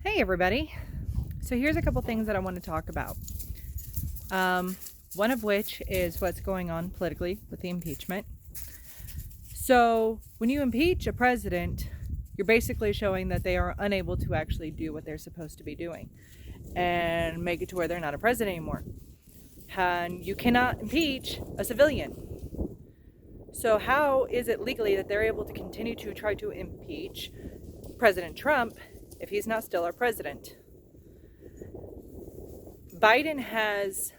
Hey everybody. So here's a couple things that I want to talk about. One of which is what's going on politically with the impeachment. So when you impeach a president, you're basically showing that they are unable to actually do what they're supposed to be doing and make it to where they're not a president anymore. And you cannot impeach a civilian. So how is it legally that they're able to continue to try to impeach President Trump if he's not still our president? Biden has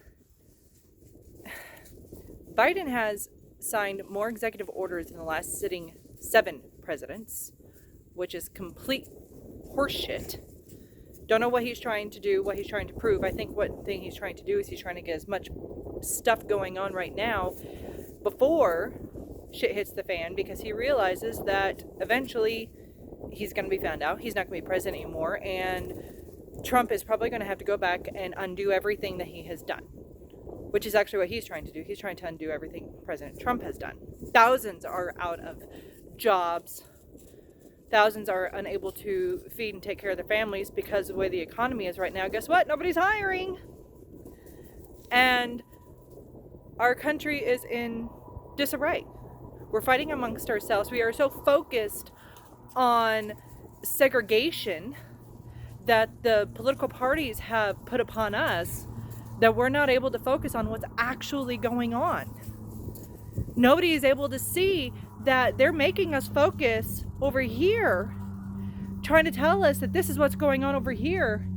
signed more executive orders than the last sitting 7 presidents, which is complete horseshit. Don't know what he's trying to do, what he's trying to prove. I think what thing he's trying to do is he's trying to get as much stuff going on right now before shit hits the fan, because he realizes that eventually he's going to be found out. He's not going to be president anymore, and Trump is probably going to have to go back and undo everything that he has done, which is actually what he's trying to do. He's trying to undo everything President Trump has done. Thousands are out of jobs. Thousands are unable to feed and take care of their families because of the way the economy is right now. Guess what? Nobody's hiring. And our country is in disarray. We're fighting amongst ourselves. We are so focused on segregation that the political parties have put upon us that we're not able to focus on what's actually going on. Nobody is able to see that they're making us focus over here, trying to tell us that this is what's going on over here.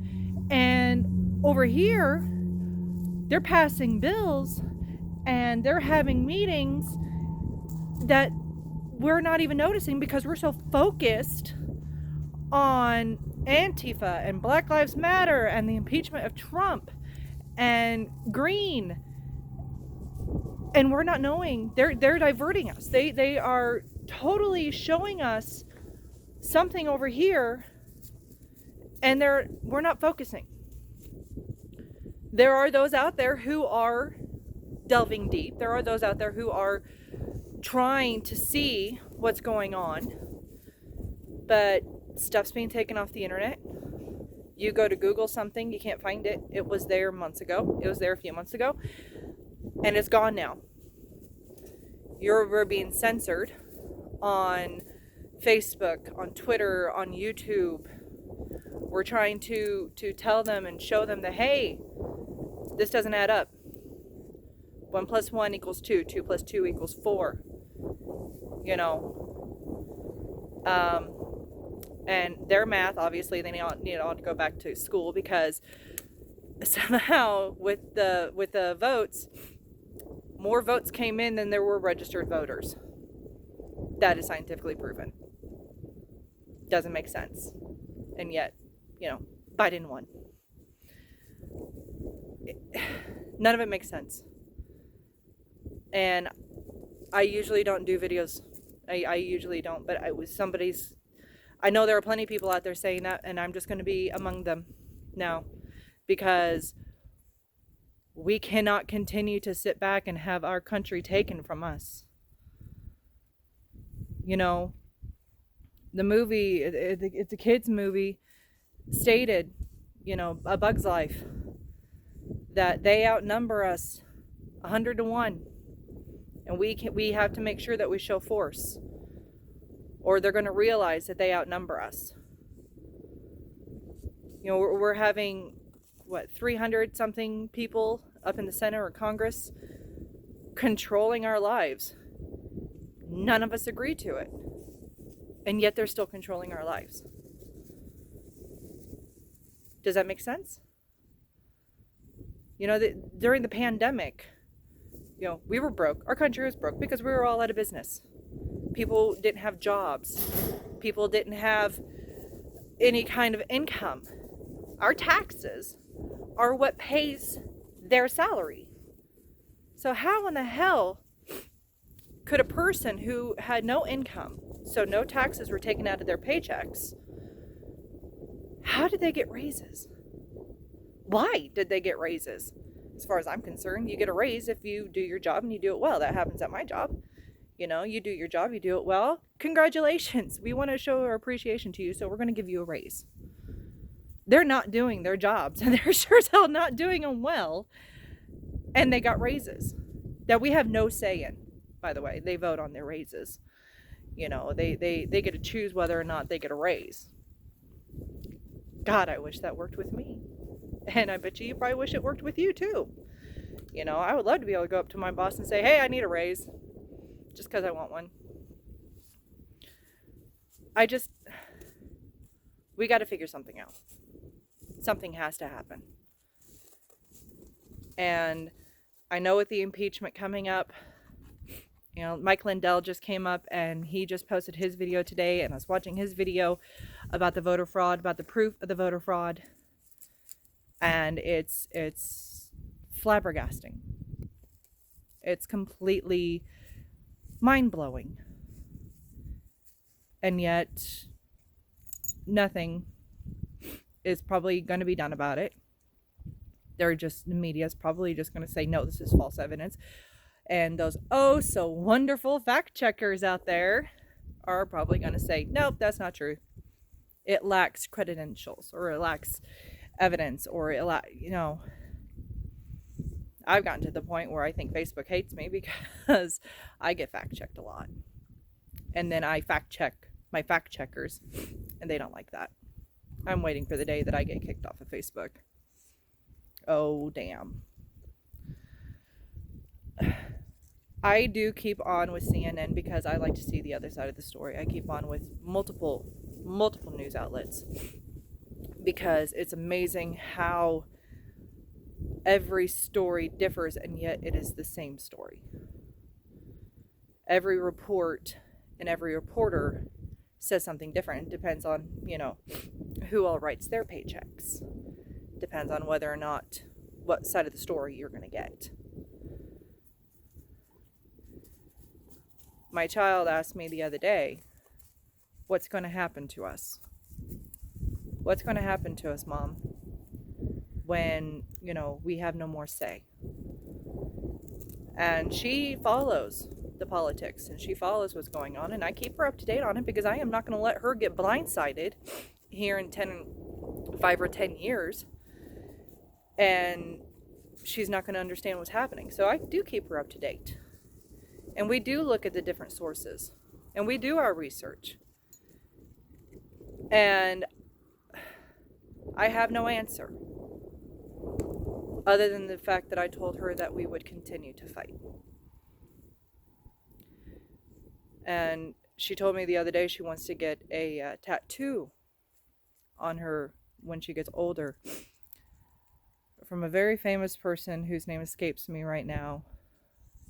And over here, they're passing bills and they're having meetings that we're not even noticing because we're so focused on Antifa and Black Lives Matter and the impeachment of Trump and Green, and we're not knowing. They're diverting us. They are totally showing us something over here, and we're not focusing. There are those out there who are delving deep. There are those out there who are trying to see what's going on, but stuff's being taken off the internet. You go to Google something, you can't find it. It was there months ago. It was there a few months ago. And it's gone now. We're being censored on Facebook, on Twitter, on YouTube. We're trying to tell them and show them that, hey, this doesn't add up. 1 + 1 = 2. 2 + 2 = 4. You know. And their math, obviously, they need all to go back to school, because somehow with the votes, more votes came in than there were registered voters. That is scientifically proven. Doesn't make sense. And yet, Biden won. None of it makes sense. And I usually don't do videos. I usually don't, but I know there are plenty of people out there saying that, and I'm just going to be among them now, because we cannot continue to sit back and have our country taken from us. The movie, it's a kid's movie, stated, A Bug's Life, that they outnumber us 100 to 1, and we have to make sure that we show force, or they're going to realize that they outnumber us. We're having 300 something people up in the Senate or Congress controlling our lives. None of us agree to it, and yet they're still controlling our lives. Does that make sense? During the pandemic, we were broke. Our country was broke because we were all out of business. People didn't have jobs. People didn't have any kind of income. Our taxes are what pays their salary. So how in the hell could a person who had no income, so no taxes were taken out of their paychecks, how did they get raises? Why did they get raises? As far as I'm concerned, you get a raise if you do your job and you do it well. That happens at my job. You do your job, you do it well. Congratulations. We want to show our appreciation to you, so we're going to give you a raise. they're not doing their jobs, and they're sure as hell not doing them well. And they got raises that we have no say in, by the way. They vote on their raises. You know, they get to choose whether or not they get a raise. God, I wish that worked with me. And I bet you probably wish it worked with you too. You know, I would love to be able to go up to my boss and say, hey, I need a raise, just because I want one. We got to figure something out. Something has to happen. And I know with the impeachment coming up, you know, Mike Lindell just came up and he just posted his video today, and I was watching his video about the voter fraud, about the proof of the voter fraud. And it's flabbergasting. It's completely mind-blowing. And yet nothing is probably going to be done about it. The media's probably just going to say, no, this is false evidence. And those oh so wonderful fact checkers out there are probably going to say, nope, that's not true. It lacks credentials, or it lacks evidence, or you know, I've gotten to the point where I think Facebook hates me because I get fact checked a lot. And then I fact check my fact checkers, and they don't like that. I'm waiting for the day that I get kicked off of Facebook. Oh, damn. I do keep on with CNN because I like to see the other side of the story. I keep on with multiple news outlets because it's amazing how every story differs, and yet it is the same story. Every report and every reporter says something different. It depends on, you know, who all writes their paychecks. Depends on whether or not what side of the story you're going to get. My child asked me the other day, what's going to happen to us? What's going to happen to us, Mom, when, you know, we have no more say? And she follows the politics, and she follows what's going on, and I keep her up to date on it because I am not going to let her get blindsided here in 5 or 10 years, and she's not going to understand what's happening. So I do keep her up to date. And we do look at the different sources, and we do our research. And I have no answer other than the fact that I told her that we would continue to fight. And she told me the other day she wants to get a tattoo on her when she gets older from a very famous person whose name escapes me right now,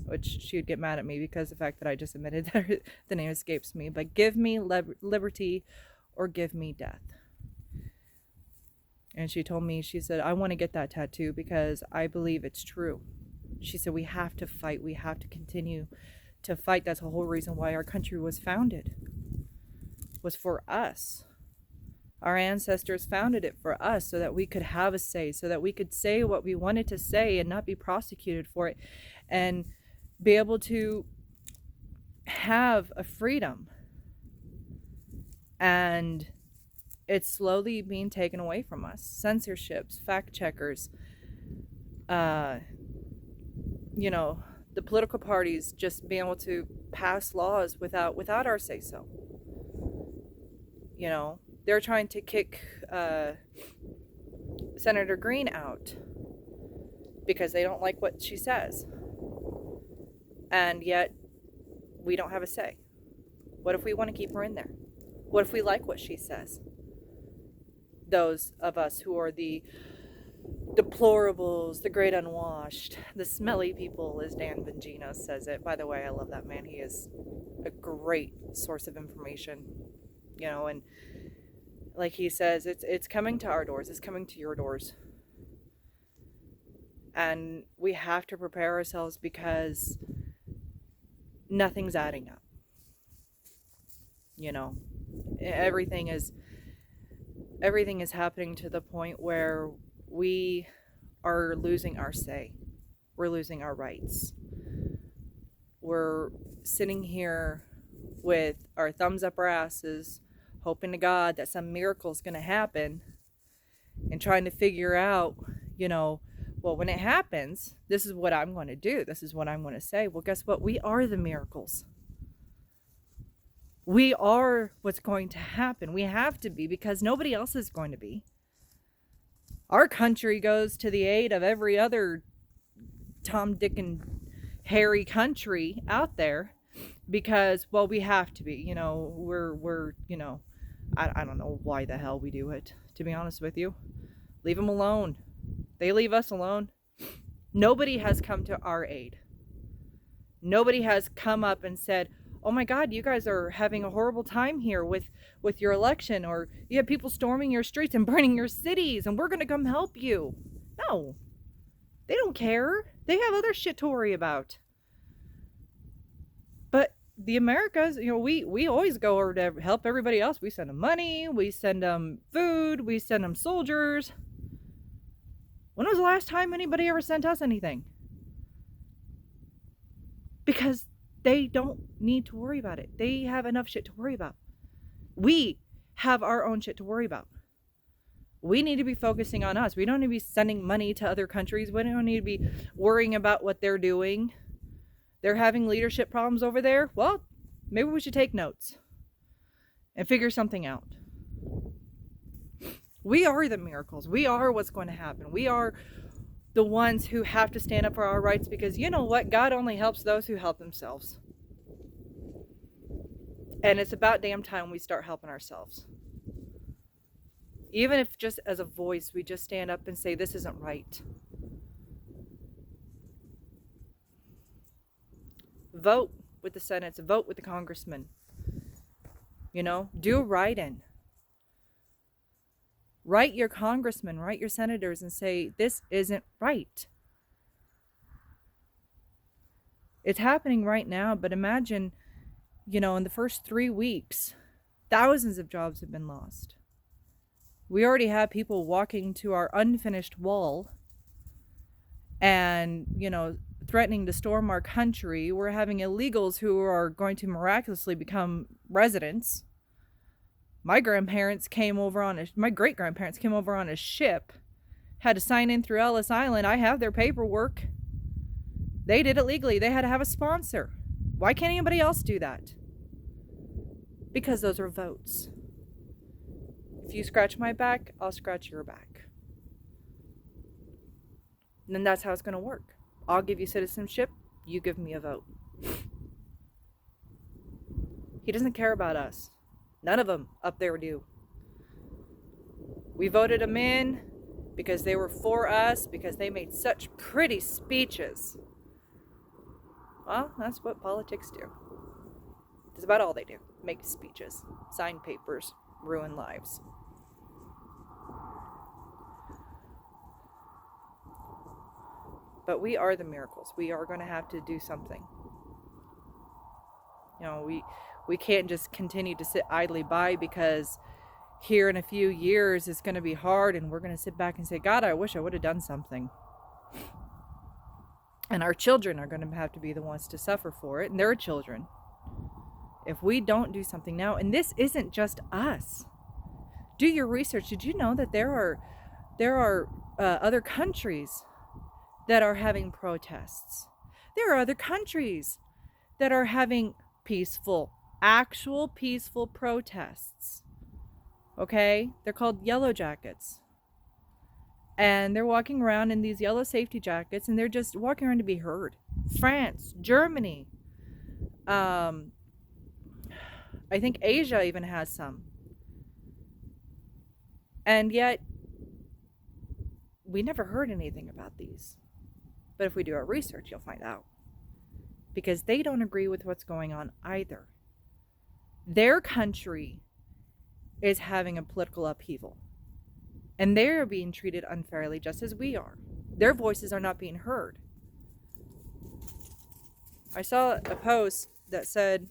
which she would get mad at me because of the fact that I just admitted that the name escapes me. But give me liberty or give me death. And she told me, she said, I want to get that tattoo because I believe it's true. She said, we have to fight. We have to continue to fight. That's the whole reason why our country was founded, was for us. Our ancestors founded it for us so that we could have a say, so that we could say what we wanted to say and not be prosecuted for it, and be able to have a freedom. And it's slowly being taken away from us. Censorships, fact checkers, you know, the political parties just being able to pass laws without our say so. You know, they're trying to kick Senator Green out because they don't like what she says. And yet, we don't have a say. What if we want to keep her in there? What if we like what she says? Those of us who are the deplorables, the great unwashed, the smelly people, as Dan Bongino says it. By the way, I love that man. He is a great source of information, you know, and like he says, it's coming to our doors. It's coming to your doors. And we have to prepare ourselves because nothing's adding up. You know, everything is happening to the point where we are losing our say. We're losing our rights. We're sitting here with our thumbs up our asses, hoping to God that some miracle is going to happen. and trying to figure out, well, when it happens, this is what I'm going to do. This is what I'm going to say. Well, guess what? We are the miracles. We are what's going to happen. We have to be, because nobody else is going to be. Our country goes to the aid of every other Tom, Dick, and Harry country out there because, well, we have to be. We're I don't know why the hell we do it, to be honest with you. Leave them alone. They leave us alone. Nobody has come to our aid. Nobody has come up and said, oh my God, you guys are having a horrible time here with your election, or you have people storming your streets and burning your cities, and we're going to come help you. No, they don't care. They have other shit to worry about. But the Americas, we always go over to help everybody else. We send them money, we send them food, we send them soldiers. When was the last time anybody ever sent us anything? Because they don't need to worry about it. They have enough shit to worry about. We have our own shit to worry about. We need to be focusing on us. We don't need to be sending money to other countries. We don't need to be worrying about what they're doing. They're having leadership problems over there. Well, maybe we should take notes and figure something out. We are the miracles. We are what's going to happen. We are the ones who have to stand up for our rights, because you know what? God only helps those who help themselves. And it's about damn time we start helping ourselves. Even if just as a voice, we just stand up and say, this isn't right. Vote with the Senate, vote with the congressmen. Do a write-in. Write your congressmen, write your senators and say, this isn't right. It's happening right now, but imagine, in the first 3 weeks, thousands of jobs have been lost. We already have people walking to our unfinished wall and, threatening to storm our country. We're having illegals who are going to miraculously become residents. My great-grandparents came over on a ship, had to sign in through Ellis Island. I have their paperwork. They did it legally. They had to have a sponsor. Why can't anybody else do that? Because those are votes. If you scratch my back, I'll scratch your back. And then that's how it's going to work. I'll give you citizenship, you give me a vote. He doesn't care about us. None of them up there do. We voted them in because they were for us, because they made such pretty speeches. Well, that's what politics do. That's about all they do. Make speeches, sign papers, ruin lives. But we are the miracles. We are going to have to do something. We can't just continue to sit idly by, because here in a few years it's going to be hard, and we're going to sit back and say, God, I wish I would have done something. And our children are going to have to be the ones to suffer for it, and their children, if we don't do something now. And this isn't just us. Do your research. Did you know that there are other countries that are having protests? There are other countries that are having actual peaceful protests. Okay? They're called yellow jackets. And they're walking around in these yellow safety jackets, and they're just walking around to be heard. France, Germany, I think Asia even has some. And yet, we never heard anything about these. But if we do our research, you'll find out. Because they don't agree with what's going on either. Their country is having a political upheaval. And they're being treated unfairly just as we are. Their voices are not being heard. I saw a post that said,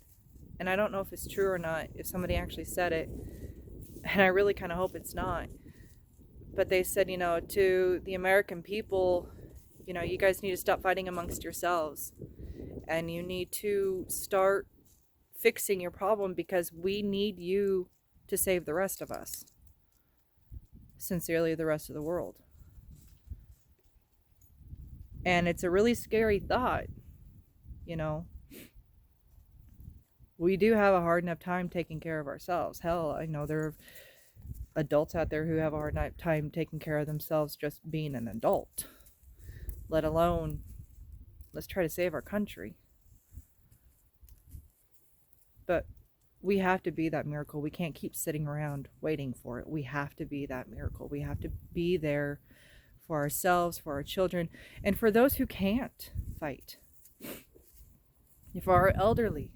and I don't know if it's true or not, if somebody actually said it, and I really kind of hope it's not, but they said, to the American people, you guys need to stop fighting amongst yourselves, and you need to start fixing your problem, because we need you to save the rest of us. sincerely the rest of the world. And it's a really scary thought, you know. We do have a hard enough time taking care of ourselves. Hell, I know there are adults out there who have a hard enough time taking care of themselves just being an adult, let alone let's try to save our country. But we have to be that miracle. We can't keep sitting around waiting for it. We have to be that miracle. We have to be there for ourselves, for our children, and for those who can't fight. For our elderly.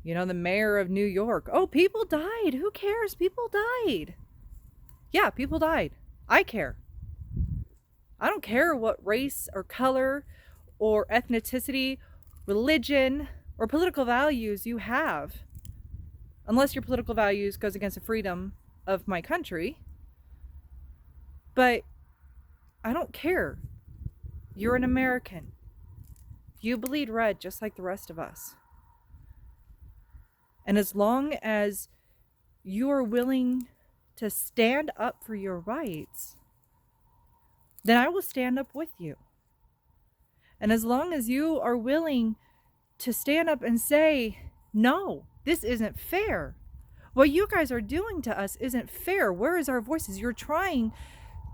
You know, the mayor of New York. Oh, people died. Who cares? People died. Yeah, people died. I care. I don't care what race or color or ethnicity, religion, or political values you have. Unless your political values goes against the freedom of my country. But I don't care. You're an American. You bleed red just like the rest of us. And as long as you are willing to stand up for your rights, then I will stand up with you. And as long as you are willing to stand up and say, no, this isn't fair. What you guys are doing to us isn't fair. Where is our voices? You're trying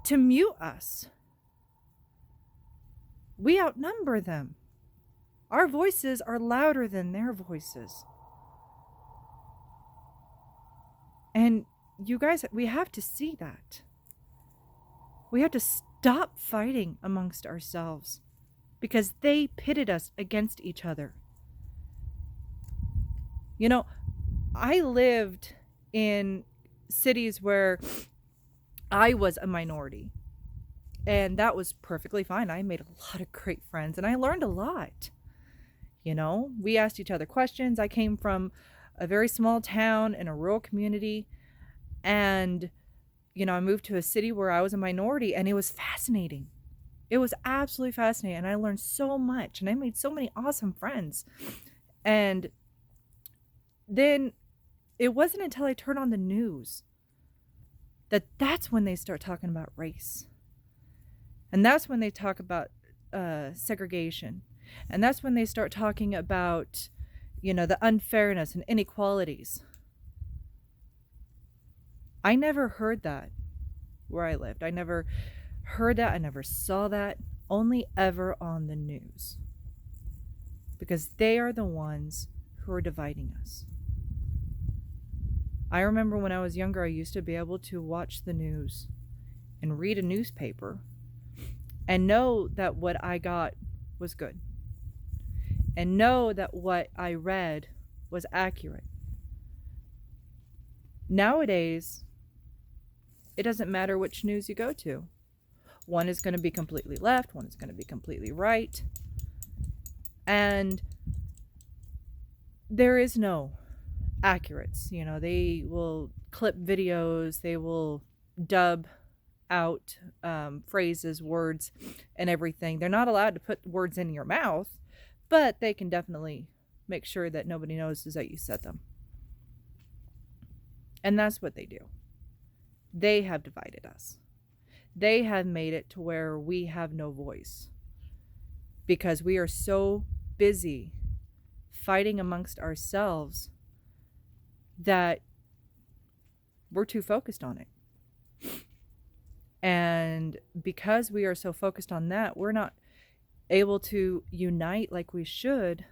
to mute us. We outnumber them. Our voices are louder than their voices. And you guys, we have to see that. We have to stop fighting amongst ourselves because they pitted us against each other. You know, I lived in cities where I was a minority, and that was perfectly fine. I made a lot of great friends, and I learned a lot. You know, we asked each other questions. I came from a very small town in a rural community, and you know, I moved to a city where I was a minority, and it was fascinating. It was absolutely fascinating, and I learned so much, and I made so many awesome friends. And then it wasn't until I turned on the news that's when they start talking about race, and that's when they talk about segregation, and that's when they start talking about, you know, the unfairness and inequalities. I never heard that where I lived. I never heard that. I never saw that. Only ever on the news. Because they are the ones who are dividing us. I remember when I was younger, I used to be able to watch the news and read a newspaper and know that what I got was good. And know that what I read was accurate. Nowadays, it doesn't matter which news you go to. One is going to be completely left, one is going to be completely right. And there is no accurates. You know, they will clip videos, they will dub out phrases, words, and everything. They're not allowed to put words in your mouth, but they can definitely make sure that nobody notices that you said them. And that's what they do. They have divided us. They have made it to where we have no voice because we are so busy fighting amongst ourselves that we're too focused on it. And because we are so focused on that, we're not able to unite like we should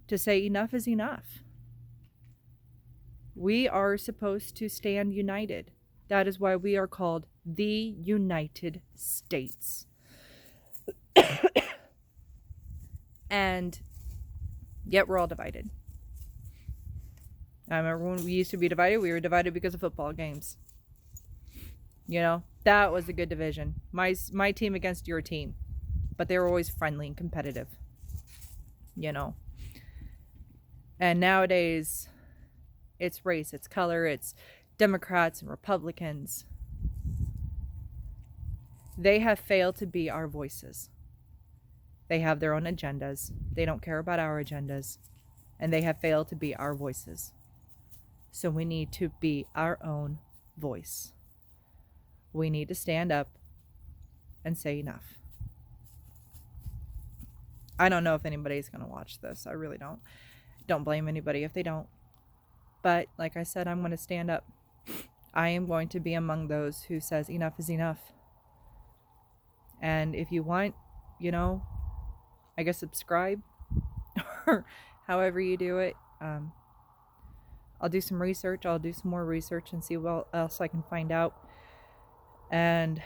to say enough is enough. We are supposed to stand united. That is why we are called the United States. And yet we're all divided. I remember when we used to be divided, we were divided because of football games. You know, that was a good division. My team against your team. But they were always friendly and competitive. You know. And nowadays, it's race, it's color, it's Democrats and Republicans. They have failed to be our voices. They have their own agendas. They don't care about our agendas. And they have failed to be our voices. So we need to be our own voice. We need to stand up and say enough. I don't know if anybody's going to watch this. I really don't. Don't blame anybody if they don't. But like I said, I'm going to stand up. I am going to be among those who says enough is enough. And if you want, I guess subscribe or however you do it. I'll do some research. I'll do some more research and see what else I can find out. And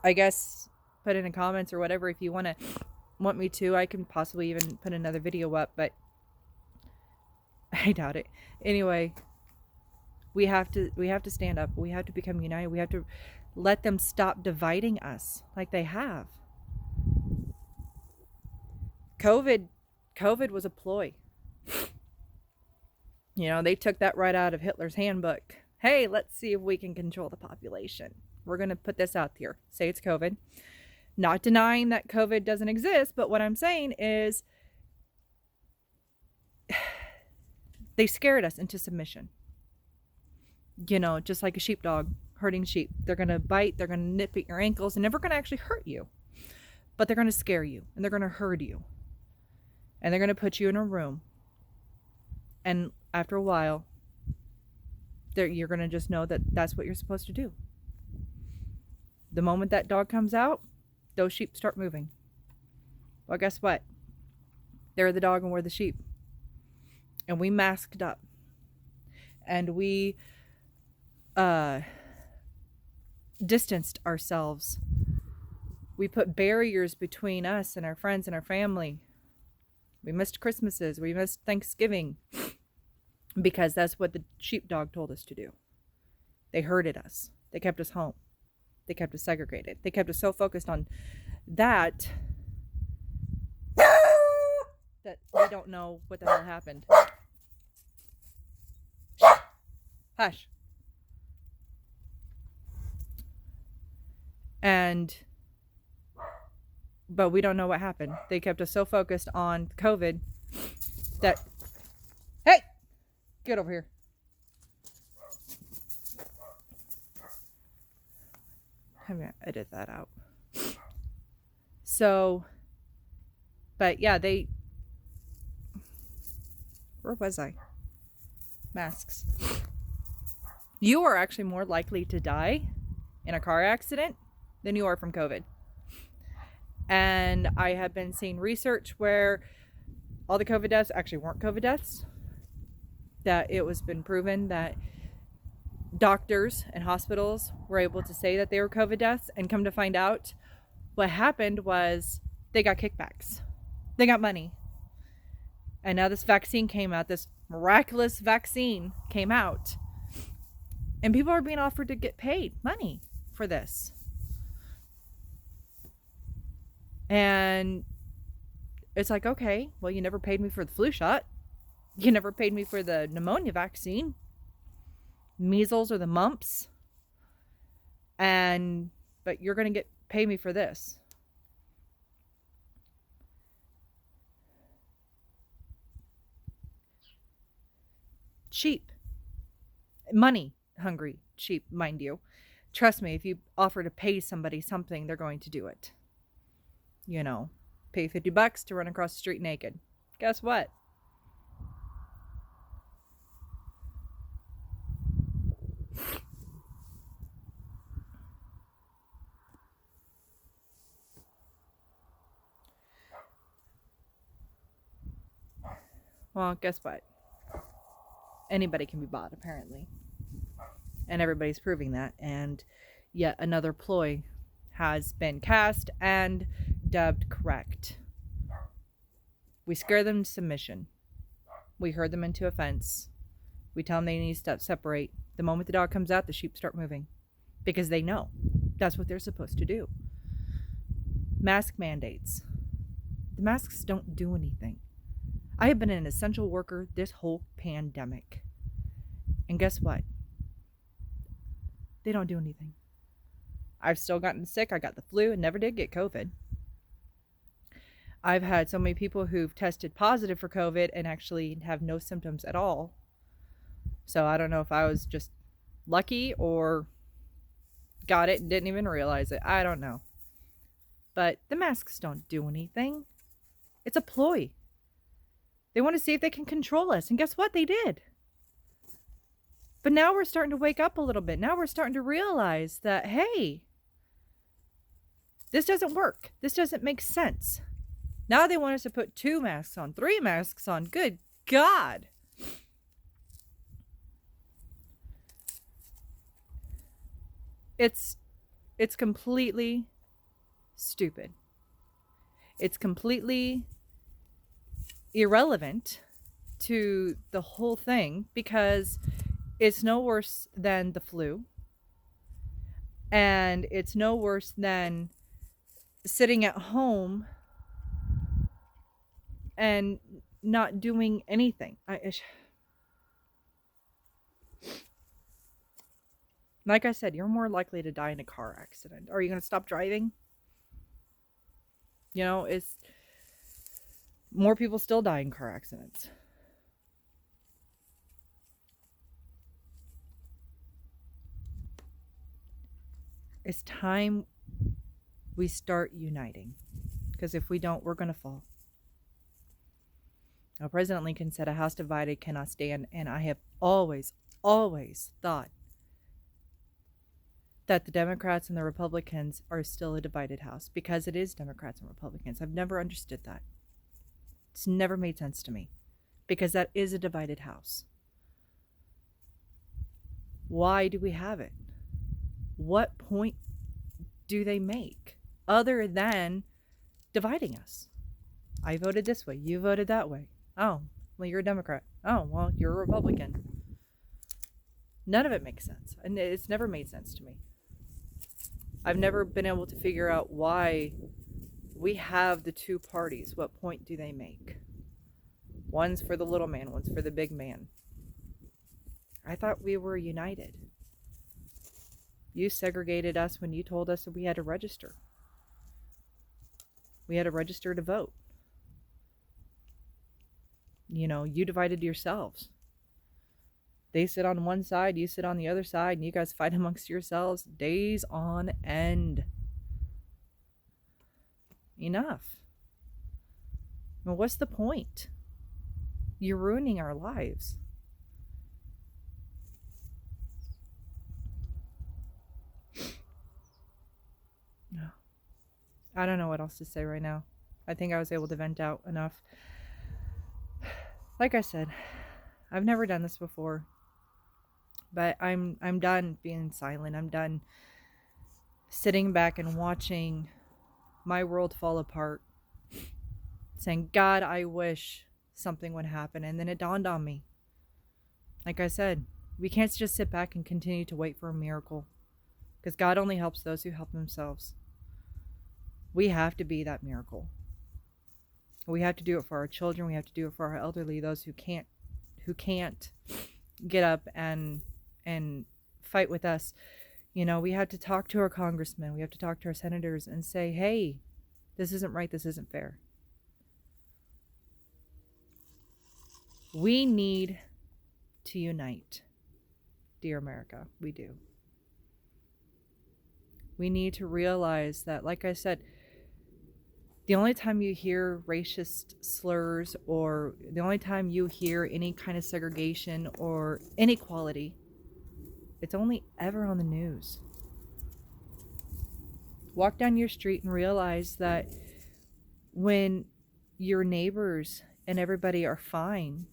I guess put in the comments or whatever if you want me to. I can possibly even put another video up, but I doubt it. Anyway, we have to stand up. We have to become united. We have to let them stop dividing us like they have. COVID was a ploy. They took that right out of Hitler's handbook. Hey, let's see if we can control the population. We're going to put this out here. Say it's COVID. Not denying that COVID doesn't exist, but what I'm saying is they scared us into submission. Just like a sheepdog herding sheep. They're going to bite, they're going to nip at your ankles, and never going to actually hurt you. But they're going to scare you, and they're going to herd you. And they're going to put you in a room. And after a while, you're going to just know that that's what you're supposed to do. The moment that dog comes out, those sheep start moving. Well, guess what? They're the dog and we're the sheep. And we masked up. And we distanced ourselves. We put barriers between us and our friends and our family. We missed Christmases. We missed Thanksgiving. Because that's what the sheepdog told us to do. They herded us. They kept us home. They kept us segregated. They kept us so focused on that that we don't know what the hell happened. Hush. But we don't know what happened. They kept us so focused on COVID that, hey, get over here. I'm going to edit that out. So, but yeah, where was I? Masks. You are actually more likely to die in a car accident than you are from COVID. And I have been seeing research where all the COVID deaths actually weren't COVID deaths. That it was been proven that doctors and hospitals were able to say that they were COVID deaths, and come to find out what happened was they got kickbacks. They got money. And now this vaccine came out, this miraculous vaccine came out, and people are being offered to get paid money for this. And it's like, okay, well, you never paid me for the flu shot. You never paid me for the pneumonia vaccine, measles or the mumps. But you're going to pay me for this. Cheap. Money hungry, cheap, mind you. Trust me, if you offer to pay somebody something, they're going to do it. Pay $50 to run across the street naked. Guess what? Well, guess what? Anybody can be bought, apparently. And everybody's proving that. And yet another ploy has been cast and dubbed correct. We scare them into submission. We herd them into a fence. We tell them they need to separate. The moment the dog comes out, the sheep start moving. Because they know. That's what they're supposed to do. Mask mandates. The masks don't do anything. I have been an essential worker this whole pandemic. And guess what? They don't do anything. I've still gotten sick. I got the flu and never did get COVID. I've had so many people who've tested positive for COVID and actually have no symptoms at all. So I don't know if I was just lucky or got it and didn't even realize it. I don't know. But the masks don't do anything. It's a ploy. They want to see if they can control us. And guess what? They did. But now we're starting to wake up a little bit. Now we're starting to realize that, hey, this doesn't work. This doesn't make sense. Now they want us to put 2 masks on, 3 masks on. Good God. It's completely stupid. It's completely irrelevant to the whole thing because it's no worse than the flu. And it's no worse than sitting at home and not doing anything. Like I said, you're more likely to die in a car accident. Are you going to stop driving? You know, it's more people still die in car accidents. It's time we start uniting. Because if we don't, we're going to fall. Now, President Lincoln said, a house divided cannot stand. And I have always thought that the Democrats and the Republicans are still a divided house because it is Democrats and Republicans. I've never understood that. It's never made sense to me because that is a divided house. Why do we have it? What point do they make other than dividing us? I voted this way. You voted that way. Oh, well, you're a Democrat. Oh, well, you're a Republican. None of it makes sense. And it's never made sense to me. I've never been able to figure out why we have the 2 parties. What point do they make? One's for the little man, one's for the big man. I thought we were united. You segregated us when you told us that we had to register. We had to register to vote. You know, you divided yourselves. They sit on one side, you sit on the other side, and you guys fight amongst yourselves days on end. Enough. Well, what's the point? You're ruining our lives. I don't know what else to say right now. I think I was able to vent out enough. Like I said, I've never done this before. But I'm done being silent. I'm done sitting back and watching my world fall apart. Saying, God, I wish something would happen. And then it dawned on me. Like I said, we can't just sit back and continue to wait for a miracle. Because God only helps those who help themselves. We have to be that miracle. We have to do it for our children. We have to do it for our elderly, those who can't get up and fight with us. You know, we have to talk to our congressmen. We have to talk to our senators and say, hey, this isn't right. This isn't fair. We need to unite, dear America. We do. We need to realize that, like I said, the only time you hear racist slurs or the only time you hear any kind of segregation or inequality, it's only ever on the news. Walk down your street and realize that when your neighbors and everybody are fine,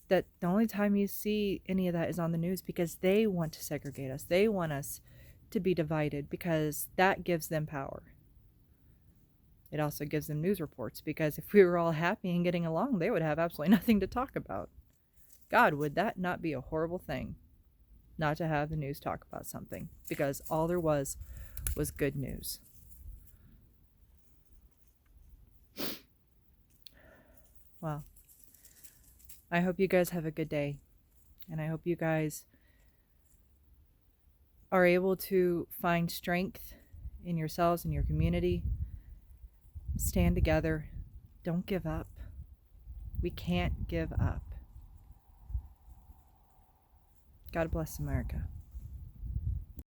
that the only time you see any of that is on the news because they want to segregate us. They want us to be divided because that gives them power. It also gives them news reports because if we were all happy and getting along, they would have absolutely nothing to talk about. God, would that not be a horrible thing? Not to have the news talk about something because all there was good news. Well, I hope you guys have a good day. And I hope you guys are able to find strength in yourselves and your community. Stand together. Don't give up. We can't give up. God bless America.